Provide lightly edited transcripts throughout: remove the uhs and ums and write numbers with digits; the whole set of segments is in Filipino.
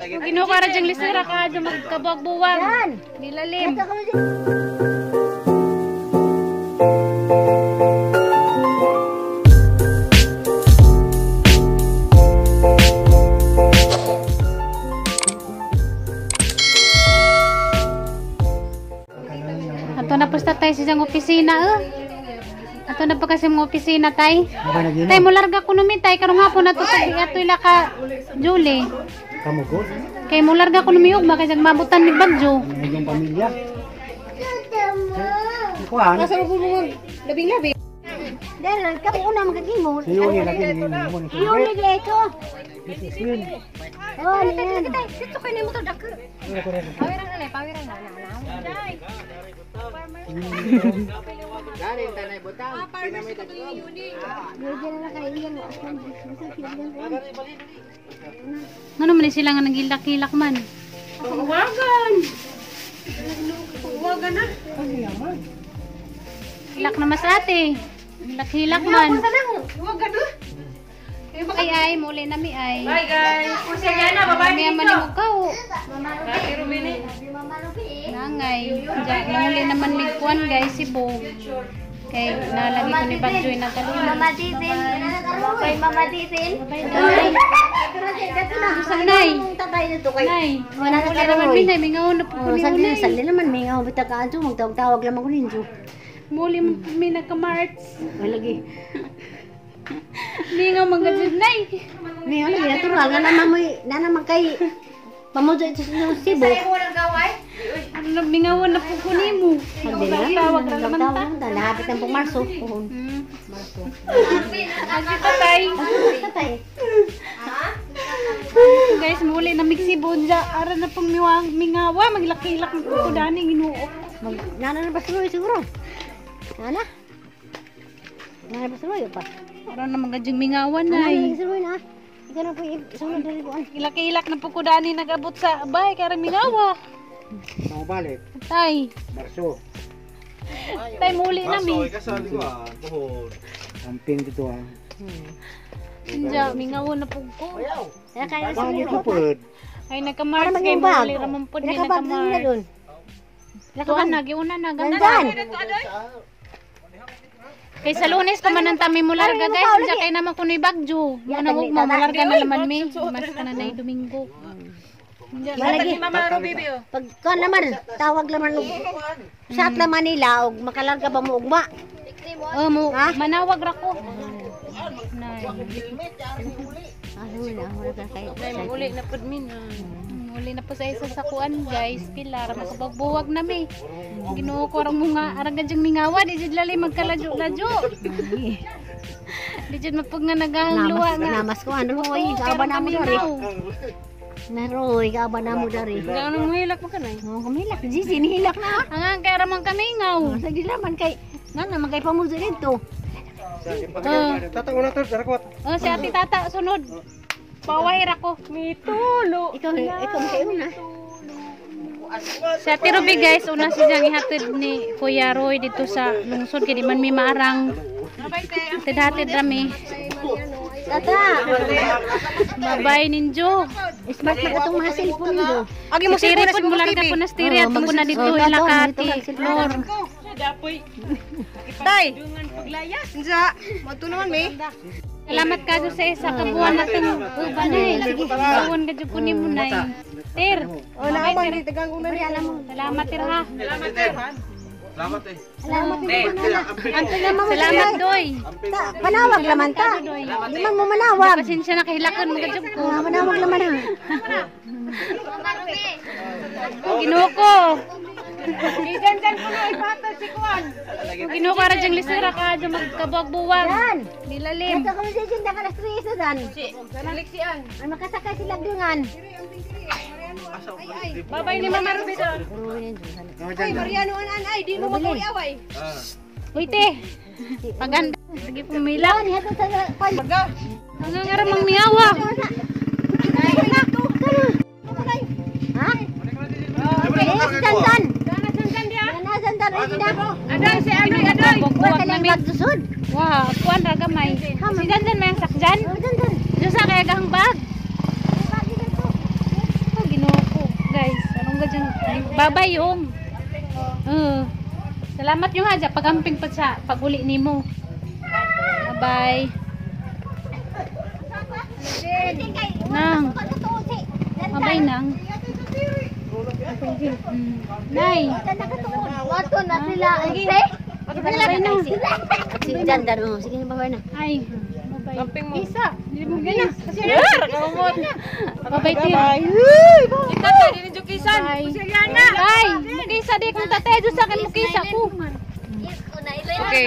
Kinuha ka rin lisura ka dyan magkabuwag-buwag. Nilalim. Ato na po tayo sa isang opisina. Ato na pa kasi mga opisina tay. Tay mo larga ko numi tay karong hapon na to sa ato ila ka Julie. Kamu ko? Kay mo larga ko numi ug kay mabutan ni Bagyo. Yung pamilya. Kuan. Nasa mo mo labing-labi. Dahil kamu una magagimo. Yun lagi ni mo ni. Yun ito. Yun. Oh, yan. Dito kay ni motor dak. Pawirang na, pawirang na. Dai. Galing tanay butang. Kinamay dagko. Diyan na kaiyan mo. Ngano man sila nga nagilak-hilak man. Wagan. Wagan na. Hilak na mas ate. Hilak-hilak man. Wagan na. Ay muli na mi ay. Bye guys. Kusya yan na, bye-bye. May man mo ka. Kati Rumini. Nangay. Muli naman mi kuan guys si Bo. Kay nalagi ko ni Bagyo na kalina. Mama Titin. Kay Mama Titin. Nay. Tatay nito kay. Nay. Wala na Muli naman mi nay mingaw na po ni Sagli, Unay. sagli naman may nga bitakaan to magtawag lamang ko ninyo. Muli mi nagka-marts. Lagi. Mingaw manggajud nay. May ano ginatural nga naman mo na naman kay pamudo ito sa Cebu. Mingawan na po ko nimo. Tawag ra naman ta. Nahapit ng pong Marso. Marso. Tatay. Tatay. Guys, muli na migsibo dya. Ara na pang mingawa. Maglaki-lak ng kukudani. Ginuo. Nana na basuloy siguro. Nana? Nana basuloy pa. Ara na magadyong mingawan Nana ay. basuloy na. Ikaw na po isunod na rin. Ilaki-ilak na kukudani nag-abot sa bahay. Kaya mingawa. Mau balik. Tay. Marso. Tay muli na mi. Samping dito ah. Dya, mingawan na po ko. Kaya kaya sa Balik mga ko pud. Ay nagka-march kay muli. Ramon po din Nakabag na doon. nagka-march. Tuhan na, giuna na. Ganda. Gandan. Kay sa Lunes pa man ang tami mo larga guys. Diya kay naman kuno'y Bagyo. Ano huwag mo malarga na naman mi. Mas ka na na Domingo. Malagi. Pag ka naman, tawag naman og sa atla Manila og makalarga ba mo ugma. Oh, mo manawag ra ko. Nay. Wala ka kay. Uli na pud min. Uli na po sa isa sa kuan guys. Pilar makabagbuwag na mi. Ginoo ko ra mo nga arang gadyang mingawa di jud lali magkaladyo-ladyo. Di jud mapug nga nagahangluwa nga. Namas ko ano ko ay kaban na mo dari. Naroy kaban na mo dari. Gano mo hilak mo kanay? Oh, kumilak. Gigi nihilak na. Ang kay ramang kamingaw. Sa dilaman kay naman kay pamuzo dito. Tatang una to darakot. Oh, si Ate Tata sunod. Paway ra ko. Mitulo. Ikaw kay una. Si Ate Ruby guys, una siyang ihatid ni Kuya Roy dito sa lungsod kay di man mi maarang. Hatid-hatid rami. Tata. Babay ninjo. Smart na katong mga cellphone nito. Agi mo siri pud mular ka po na stiri at po na dito ilakati. Lor. Tay. Sinsa, mato naman may. Salamat ka sa isa ka buwan natong uban ay. Buwan ka jud kunin mo nay. Tir. O na amang di tagang ko na rin alam mo. Salamat tir ha. Salamat eh. Salamat naman. Salamat doy. Panawag laman ta. Di man mo manawag. Pasensya na kahilakan mo ka jud ko. Manawag laman ha. Ginoo ko. Diyan ko na ipatol si Kuan. Ginoo ka ra jang lisura ka jang magkabuwag-buwag. Yan. Nilalim. Ito kami siya ka na stress na dan. Naliksian. Ay makasakay sila dungan. Babay ni Mama Ruby doon. Ay, Mariano ay, di mo mag-away. Uy te. Paganda. Sige pumila. Yan ito sa Baga. Hanggang nga ramang miyawa. Ha? Yes, Sansan. Sansan dia. Sana Sansan ay na. Adoy si Adoy. Buwag na mi. Magsusod. Wow, kuan ra gamay. Si Dandan may ang sakjan. Sansan. Diyo sa kaya gahang bag. mga dyan. Babay yung. Salamat yung haja. Pagamping pa sa pag-uli ni mo. Bye-bye. Nang. Bye-bye nang. Nay. Wato na sila. Bye-bye na. Sige, dandan mo. Sige, babay na. Ay. Bye-bye. Isa. Hindi mo gina. Bye-bye Tim. Bye. Ay, mukisa di kong tatay doon sa akin mukisa ko. Okay.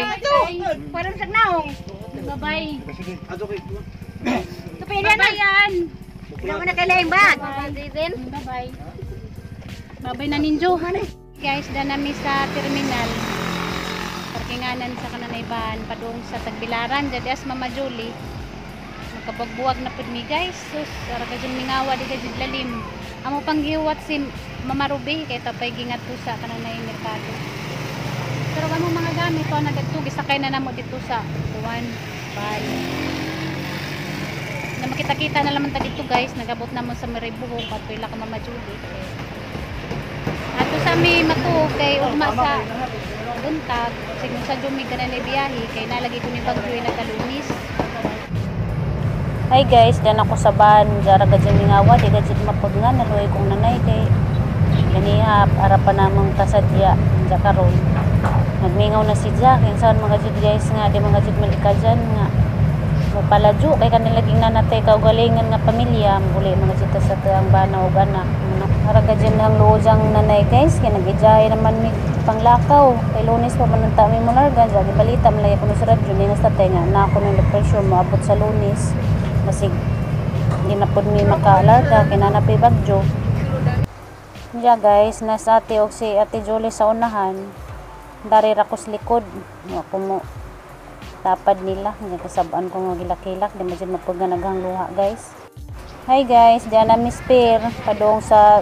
Parang sagnaong. Bye-bye. Sige. Bye-bye yan. Hindi mo na kailangan ba? Bye-bye. Bye-bye na ninjo. Guys, da nami sa terminal. Parkinganan sa Kananayban, padung sa Tagbilaran, jadi as Mama Julie. Nakabagbuwag na pud mi guys. Sus, ara ka dyan mingawa di ka dyan lalim. Amo pang giwat si Mama Ruby kay tapay gingat po sa Kananay Merkado. Pero kamo mga gamit to nagadtugi sakay na namo dito sa Tuwan. Bye. Na makita-kita na naman ta dito guys, nagabot na mo sa Maribuhok at pila ka Mama Julie. Ato sa mi matuog kay ugma sa buntag, sigun sa Jumi ka na biyahe kay nalagi ko ni Bagyo nagalunis. Hi guys, dan ako sa ban, jara gadyan mingawa, di gadyan mapagngan, naluay kong nanay kay ganihap, arapan namang tasadya, jakaroon. Nagmingaw na si Jack, yung saan mga jud guys nga, di mga jud malika dyan nga. Mupaladyo, kay kanilaging nanatay kaugalingan nga pamilya, muli mga jud sa ang bana o ganak. Haraga dyan ang luojang nanay guys, kaya nag-ijay naman may panglakaw. Kay Lunes pa man ang tami mo larga, dyan balita, malaya ko sa radyo, nga sa tatay nga, na ako ng depression, maabot sa Lunes. Masig hindi na po mi makaalarga kinanapay bagyo. Diya guys, nasa ate og si Ate Julie sa unahan. Dari ra ko sa likod. Ako mo tapad nila. Diya kasabaan ko nga gilak-hilak. Di mo dyan mapaganagang luha guys. Hi guys, diyan na Miss Pear. Padong sa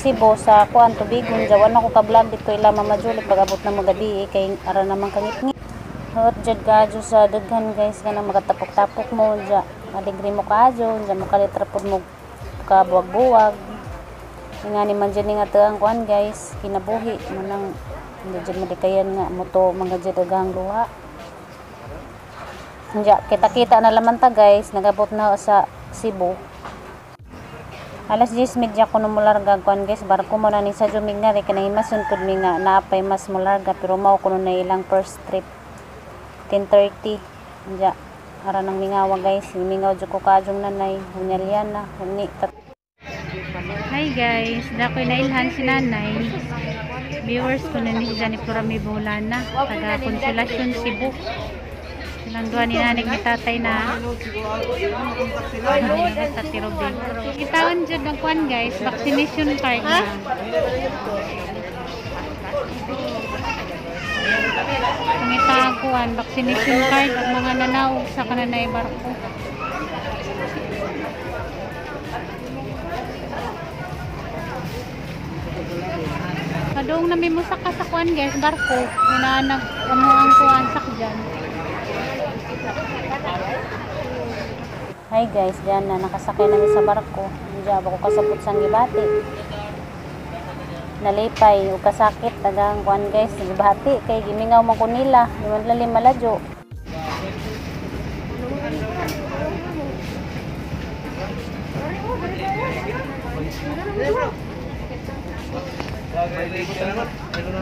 Cebu sa kuan tubigon. Jawan ako ka-vlog dito ila Mama Julie pag-abot na magabi kay ara naman kangit-ngit. Hot jud gadyo sa daghan guys kana magatapok-tapok mo diya. Aligri mo kadyo, diyan mo kalitrapod mo kabuwag-buwag. Nga ni man dyan nga taang kuan guys, kinabuhi mo nang hindi dyan madikayan nga mo to mga dyan dagang luha. Diya, kita-kita na laman ta guys, nagabot na sa Cebu. Alas 10:30 ko numularga kuan guys, barko mo na ni sa Jumig nga, kinahimasun pod mi nga naapay mas mularga, pero mao kuno na ilang first trip. 10:30 diya. Ara nang mingawa guys, mingaw jud ko kaadjong nanay, hunyalyan na, huni. Hi guys, dakoy nailhan si nanay. Viewers ko na ni Johnny Purami Bolana, taga Konsolasyon Cebu. Silang duha ni nanig ni tatay na. Sa Tirobin. Kitawan jud ng kuan guys, vaccination card na. Pangitaguan, vaccination card ang mga nanaw sa Kananay barko. Kadong nami mo sa kasakuan guys, barko. Ginanag kamo ang kuan sakyan. Hi guys, diyan na nakasakay na sa barko. Diyan ako kasabot sang gibati. Nalipay o kasakit tagang kuan guys, gibati kay gimingaw man ko nila, di man lalim maladyo.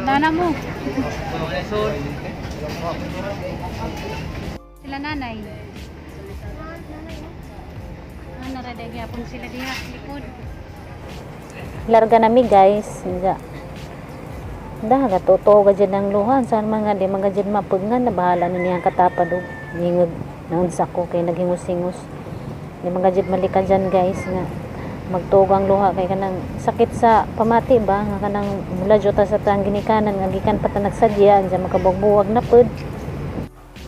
Nana mo. Sila nanay. Naraday gyapon sila diha sa likod. Larga nami guys, nga. Dah gatuto gadyan ng luhan saan mga di mga gadyan mapugnan na bahala na niyang katapad og ngingog nang sako kay nagingos-ingos. Di mga gadyan malika dyan guys nga magtugang luha kay kanang sakit sa pamati ba nga kanang mula jota sa tang ginikanan nga gikan pa ta nagsadya diyan makabugbuwag na pud.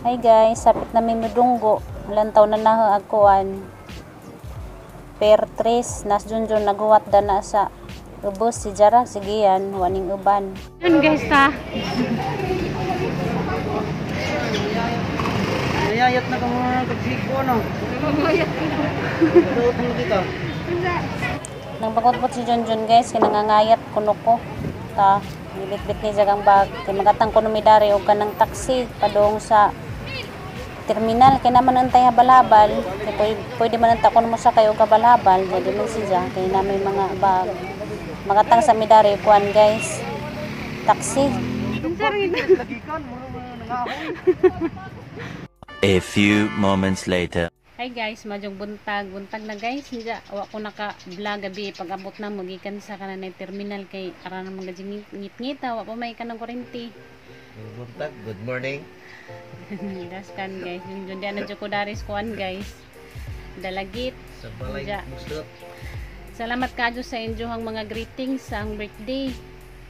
Hi guys, sapit na mi mudunggo. Lantaw na nahaagkuan. Per 3 nas junjun naguwat dana sa ubos si Jara sigian waning uban. Yun guys ta. Nayayat na ka mga kagsiko no. Nayayat ka. Doon mo dito. Nang pagkutpot si Junjun guys, kinangangayat kuno ko. Ta, nibit-bit ni jagang bag. Kay magatang kuno midari og kanang taxi padung sa terminal kay naman antay habal-habal. Kay pwede man anta kuno mo sa kayo kabal-habal, jadi man siya kay na may mga bag. Magatang sa midari kuan guys. Taxi. A few moments later. Hi guys, majong buntag na guys. Hindi awa ko naka-vlog gabi pag-abot na magikan sa kanang terminal kay ara na mga ngit-ngit awa pa may kanang kurente. Buntag, good morning. Das kan guys, yung diyan na joko daris kuan guys. Dalagit. Sa balay Ja. musdot. Salamat kadyo sa inyohang mga greetings sa ang birthday.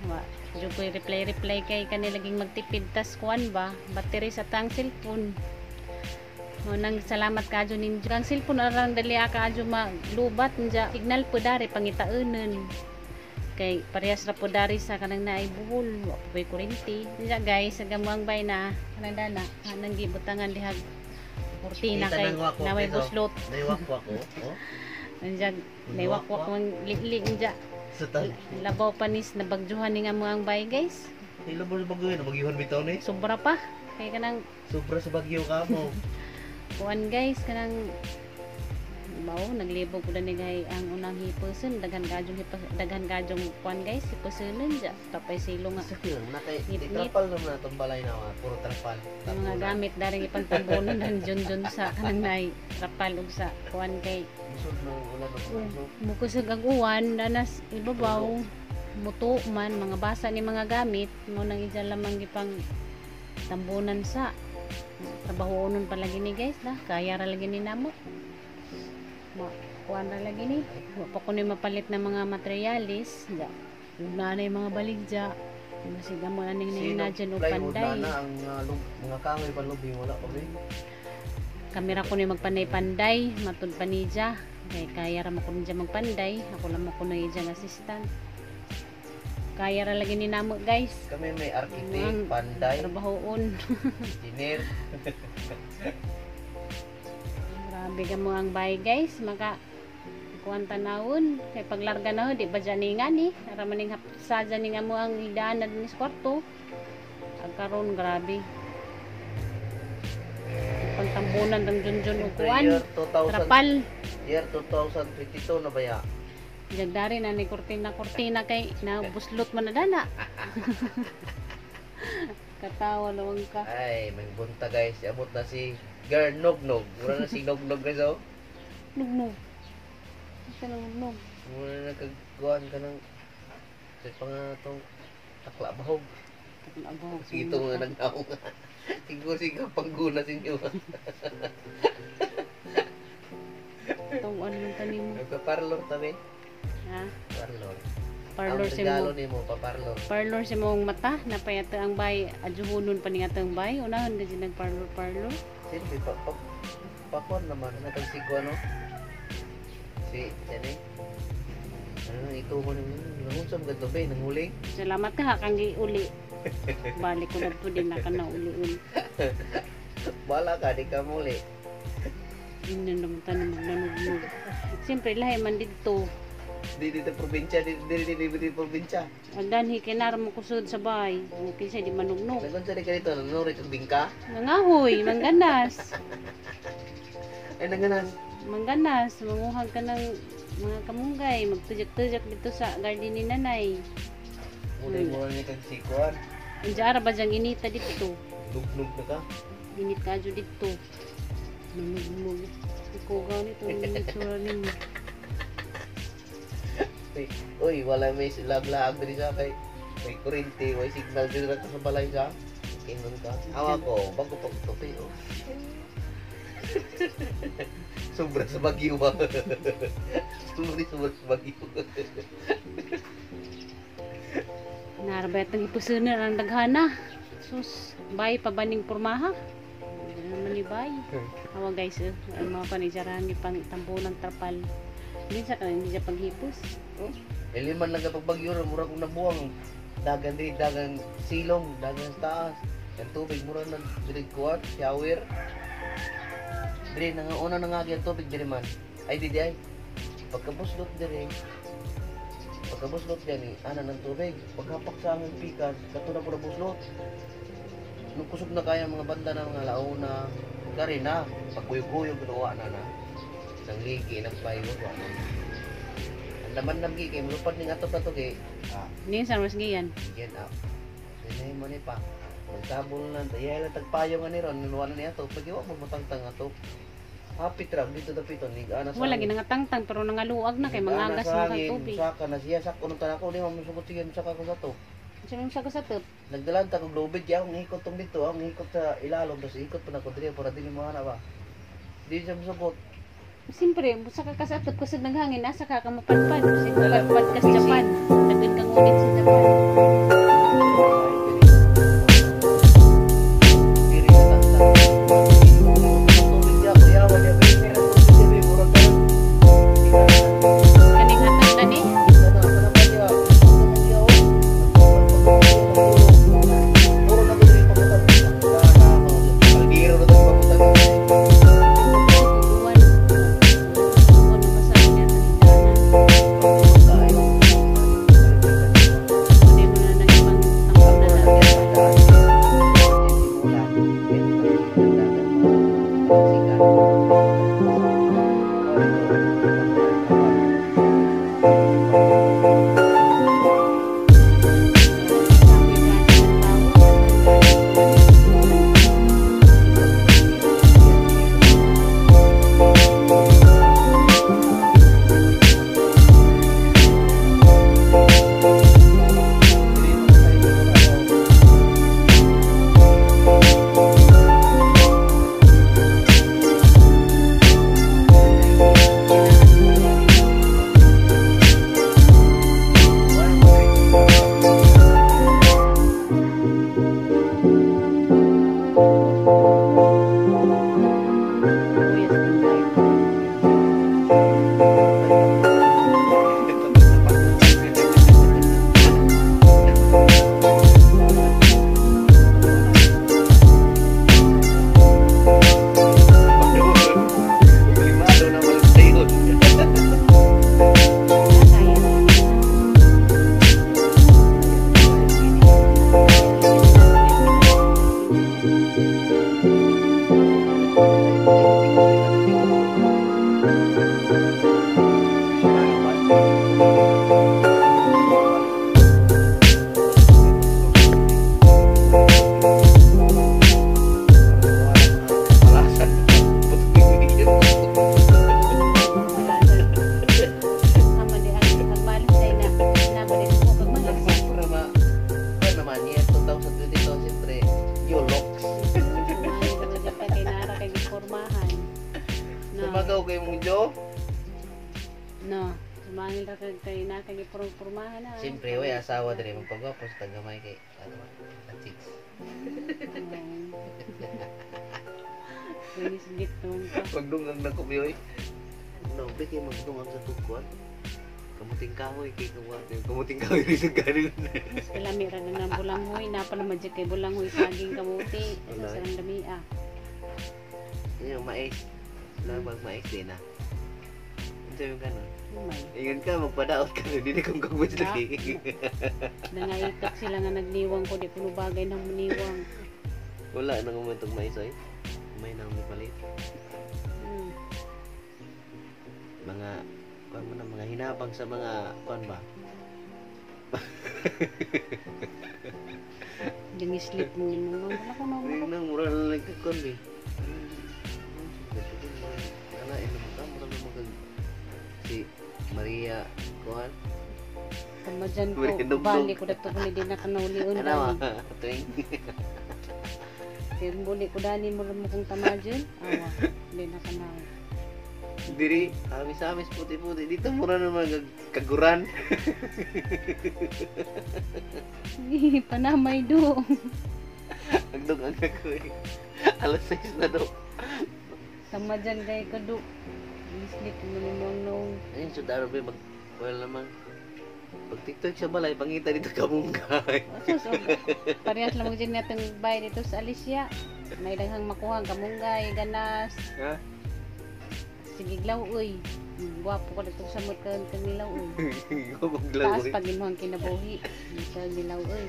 Wa, joko reply kay kanilaging magtipid tas kuan ba, battery sa tang cellphone. Nang salamat kadyo ninyo. Ang cellphone arang dali kadyo maglubat nja. Signal po dari pangitaunan. Kay parehas ra po dari sa kanang naay buhol. Wa po kurente. Nja guys, agamuang bay na kanang dana. Kanang gibutangan dihag kurtina kay na may buslot. Naiwak-wak ko. Oh. Nja naywak-wak mang liglig nja. Sa tal. Labaw panis na bagjuhan ni nga mga bay guys. Ilo mo sa bagyo, bagyohan bitaw ni. Sobra pa. Kay kanang Sobra sa bagyo ka mo. kuan guys kanang mao naglibog ko ni gay ang unang hipuson daghan kajong kuan guys hipusonon ja tapay silong nga Sa film na kay Ngit-ngit. trapal naman na tong balay na puro trapal. ang mga gamit daring ipangtambonon ng Junjun sa kanang nay trapal ug sa kuan kay Musod na ulan na musod. mukusog ang uwan danas ibabaw muto man mga basa ni mga gamit mo nang ija lamang gipang tambunan sa trabahoon palagi ni guys na kaya ra lagi ni namo kuan ra lagi ni wa pa kuno mapalit ng mga materialis ja yung nanay mga baligja masiga mo aning na dyan og plywood panday na ang mga kahoy palubi wala pa ba? kamera ko ni magpanday-panday matud pa ni dya kay kaya ra mo kuno dya magpanday ako lang mo kuno dyan assistant kaya ra lagi ni namo guys Kami may architect, Ang panday, trabahoon engineer. grabe ka mo ang bay guys maka kuan tanawon kay paglarga na ho di ba dyan nga ni ara maning sa dyan nga mo ang hidaan na din sa kwarto agkaron grabe pagtambunan ng Junjun o kuan Year 2000, trapal year 2022 na ba ya? jagdari na ni kurtina kay nabuslot man na dana katawa lawang ka Ay, may bunta guys. Abot na si Girl Nognog. Mura na si Nognog guys oh. nugnog isa na nugnog Mura na nagkagawan ka ng sa pangatong takla bahog. Abo, Sige ito nga nagnaong. Siguro sigaw pangguna sa inyo. itong ano yung tanim mo Nagpa-parlor tabi. ha Parlor. parlor Ang si regalo mo ni mo, pa-parlor. parlor si mong mata napayata ang bay adjuhunon pa niya ang bay unahan ka dyan nag parlor Siyempre, pakon naman. Natang si Guano. Si, yan eh. Ano, ito mo naman. Nangunsam ka ito ba eh, nanguling. salamat ka ha kang uli balik ko na to din na ka na uli Bala ka, di ka muli. yun na naman tayo magnanugnog siyempre lahi man dito Di dito probinsya, di probinsya. agdanhi kinara mo kusod sa bay okay siya di manugnog Nagunsa di ka dito, nanurit ang bingka. nangahoy mangganas Ay, nanganas. manguhag ka ng mga kamunggay magtujak-tujak dito sa garden ni nanay Mulay mo niya kang sikuan. ang jara ba dyang inita dito Nug-nug na ka. init ka dyo dito nanugnog ikugaw nito ang itsura ninyo Uy, wala may lag-laag din sa kay. May kurente, may signal din na sa balay sa. Ingon ka. Awa ko, bago pag tupi oh. Sobra sa bagyo ba? Sobra sa bagyo. narabayat ng ipusunan ang daghana sus bay pa baning pormaha hindi naman ni bay awa guys ang mga panijarahan ipang tambunan trapal minsan ka hindi siya paghipos Iliman lang kapag bagyo, mura kong nabuwang. Dagan din, dagan silong, dagan sa taas. Yung tubig, mura na dirig kuwan, shower. Diri, una nangagi ang tubig diri man. Ay, di ay. Pagkabuslot diri, Pagkabuslot niya ni ana ng tubig, paghapak sa aming pikas, katuna po na buslot. Nung kusog na kaya mga banda na mga launa, gari na, pagkuyog-kuyog ginawa na na. Nang ligi, ng payo, ano. Ang laman ng gigi, malupad ng atop na to, Hindi sa mas giyan. get up. Sinay mo ni pa. Magtabol lang, tayo lang tagpayo nga ni Ron, niluwa na niya to, pag iwa magmatangtang ato. Hapit ram, dito na pito, nigana sa Wala ginangatangtang pero nangaluag na kay mga agas mo kag tubig. Saka na siya, saka nung tanak ko, di mo masugot sige, saka ko sa to. Sa mga sa tip. Nagdalan ta kog lubid ya, ang hikot tong dito, ang hikot sa ilalom, tapos ikot pa na ko diri para dili mo ana ba. Di siya masugot. Siyempre, sa kakasatop kasi naghangin, nasa kakamadpad. Kasi mapadpad ka sa Japan. Nagin kang ulit sa Japan. Diri na tangtang. Tubig ya, kuya, wala ba yung meron tubig diri, murag ka. Kaning hatag na ni. Sana pa diya. Puro na diri pa mo ta. Aldiro na to pa mo ta. Tuwan. Tuwan na pasal niya sa hitanan. Hindi mo na nagipang tangkap na lang. Sumagaw kay mong Jo. No, sumangil ra kag kay na kay purmahan na. Siyempre, way asawa diri magpagwapo sa tagamay kay ano, chicks. Linis dito ka. Pagdungang na kumiyoy. No, bigay magdungang sa tukwan. Kamuting kahoy kay kamuting kahoy rin sa ganun. Mas kalami ra na bulanghoy na pala madjek kay bulanghoy saging kamuti Wala. sa sarang lamia. Yung mais. Labag mais din na. Ito yung ganun. Umay. Ingan ka, magpadaot ka na. Hindi kong kagwis lagi. Nangaitak sila nga nagniwang ko di kuno bagay nang maniwang. Wala nang umatog mais ay. May nang palit. Mga kuan mo na mga hinabang sa mga kuan ba? Yung sleep mo wala ko na. Ay nang mura na lang kuan bi. Ana ino mo ka mura na mag si Maria kuan. Pamajan ko Dugdug. bali ko dito ko di na kanauli-un. Ano ma? Tuwing. Kaya buli ko dani mo rin mo kong tamajan. Awa, di na kanauli. Diri, amis-amis puti-puti. Dito mura na mga kaguran. Panamay do. Agdog ang ako eh. Alas 6 na do. Tamajan kay kadu. Sleep mo naman nung. Ayun, so daro ba mag... Well naman. Pag TikTok sa balay, pangita dito kamunggay. Sus, parehas lang mo dyan natong bayad dito sa Alicia. May daghang makuhang kamunggay, ganas. Ha? Sige glaw, uy. Guwapo ko dito sa mut kan kanilaw oy. Maglaw. Taas pag imong kinabuhi. Sa nilaw oy.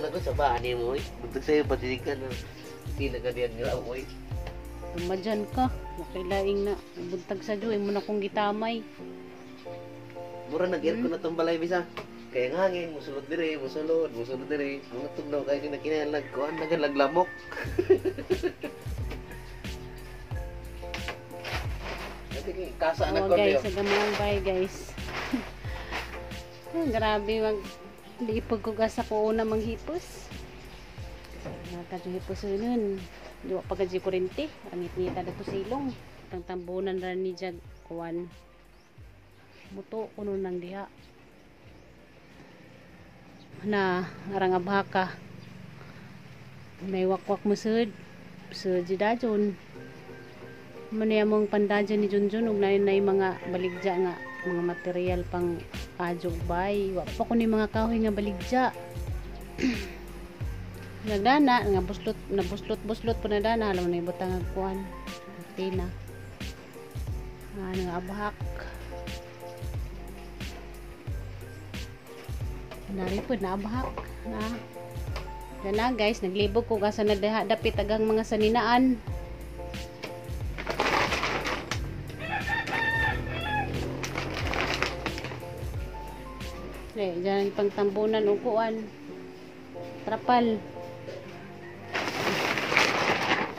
Wala ko sa bani mo eh. Buntag sa'yo patilikan na. Hindi na ganyan nila ako eh. Tumadyan ka. Nakilaing na. Buntag sa Diyo. Imo na kong gitamay. Mura nag-aircon na itong balay bisa. Kaya nga hangin, musulod dire, musulod dire. Mga tugnaw kayo kinakinalag ko, ang nagalaglamok. Kasa na ko guys, sa gamang bay guys. Grabe mag liipag ko gas ako una manghipos. Nakadyo-hipos nun. Diwa pagkadyo kurente. Ang ngit-ngita na to silong. Tang tambunan na ni Jag kuwan. Muto kuno nang diha. Na arang abhaka. May wakwak musud. Sud dajon. Mani among pandajan ni Junjun ug nay mga baligja nga mga material pang ajog bay. Wa pa ko ni mga kahoy nga baligja. Nagdana nga buslot po na dana alam na ibutang ang kuan. Tina. Nga abhak. Nari po na abhak na. Dana guys, naglibog ko kasi na dapit agang mga saninaan. Diyan pang tambunan o kuan. Trapal.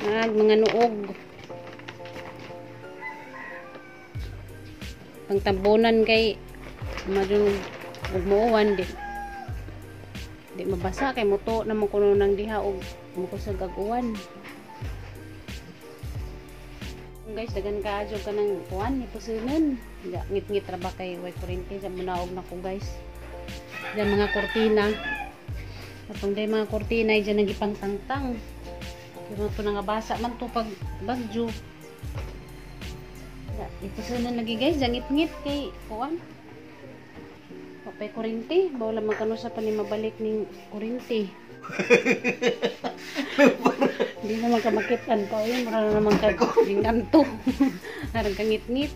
Mga nuog. Pang tambunan kay madung ug muuwan di mabasa kay muto na mo kuno nang diha og mukusag aguwan. Guys, dagan kaadyo ka ng kuan ipusunon. Ngit-ngit ra ba kay way kurente sa munaog na ko guys. Diyan mga kortina. Atong day mga kortina ay dyan nagipang tangtang. Pero ito nga basa man to pag bagyo. Ipusunon lagi guys, jangit-ngit kay kuan. Papay kurente, bawala magkano sa panimabalik ning kurente. Hindi na magkamakitan pa yun, marana naman kagingan to. Narang kangit-ngit.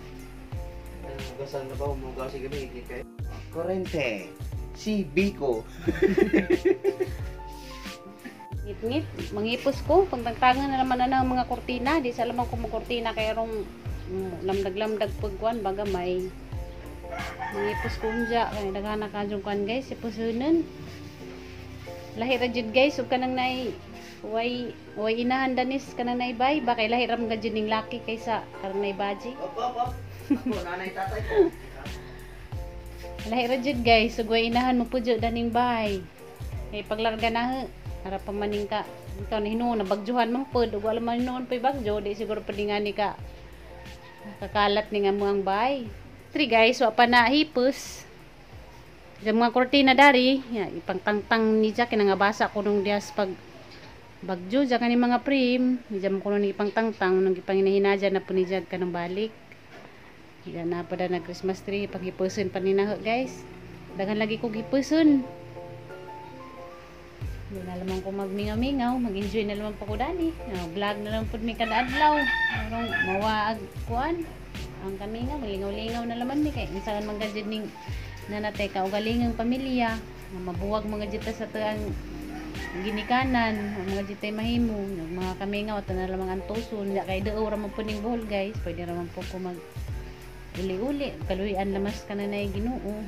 Gasan na ba umugas si gabi kay kurente. Si Biko. Ngit-ngit, mangipos ko. Pagtagtangan na naman na ng mga kortina. Di sa lamang ko mga kortina kaya rong lamdag-lamdag pagkuan. Baga may mangipos ko unja. Kaya naghanak ka dyan kuan guys. Ipusunan. Lahir ra jud guys. Huwag ka nang nai way inahan danis ka nang naibay. Bakay lahir ram ka dyan ng laki kaysa karang naibaji. Op. Ako, nanay tatay ko. Lahir ra jud guys. Sugway inahan mo po dyan daning bahay. Kaya paglarga na he. Para pamaning ka. Ikaw na hinuon, nabagjuhan mang pod. Ug wala man hinuon pa'y bagjo. Di siguro pa nga ni ka. Kakalat ni nga mga bay. 3 guys, wa pa na hipos. Diyan mga kortina dari. Ipangtangtang ni Jack. Kinangabasa ko nung dias pag bagjo. Diyan ka ni mga prim. Diyan mo ko nung ipangtangtang. Nung ipanginahinadya na po ni Jack ka ng balik. Diyan na pa na Christmas tree. Paghipusun pa ni na guys. Dagan lagi ko gipusun. Hindi na naman ko magmingaw-mingaw. Mag-enjoy na naman po ko dani. Vlog na naman po mi kada adlaw. Parang mawaag kuan. Ang kami nga, malingaw-lingaw na naman mi. Kaya minsan mga gadget ning nanatay ka. O galingang pamilya. Mabuwag mga jita sa taang ginikanan. Mga jitay mahimo. Mga kami nga, wata na naman ang tuson. Kaya doon raman po ning buhol guys. Pwede raman po ko mag uli-uli. Kaluyan lamas ka na na Ginoo.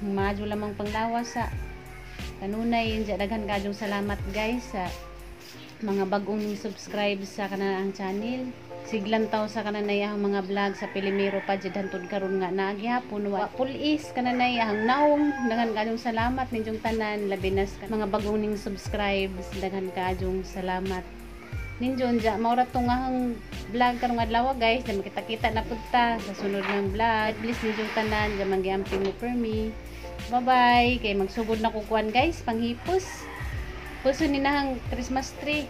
Madyo lamang panglawas sa kanunay. Daghan kadyong salamat guys sa mga bagong subscribe sa kanang channel. Siglan taw sa kananay ang mga vlog sa Pilimero pa jud hantod karon nga naagihapon wa pulis kananay ang naong. Daghan kadyong salamat ninyong tanan labi na sa mga bagong ning subscribe. Daghan kadyong salamat ninjon ja maura tong ang vlog karong adlaw guys. Na makita-kita na pudta sa sunod ng vlog. Please ninyong tanan ja manggiamping mo for me. Bye-bye. Kay magsugod na kukuan guys, panghipos. Puso ni nahang Christmas tree.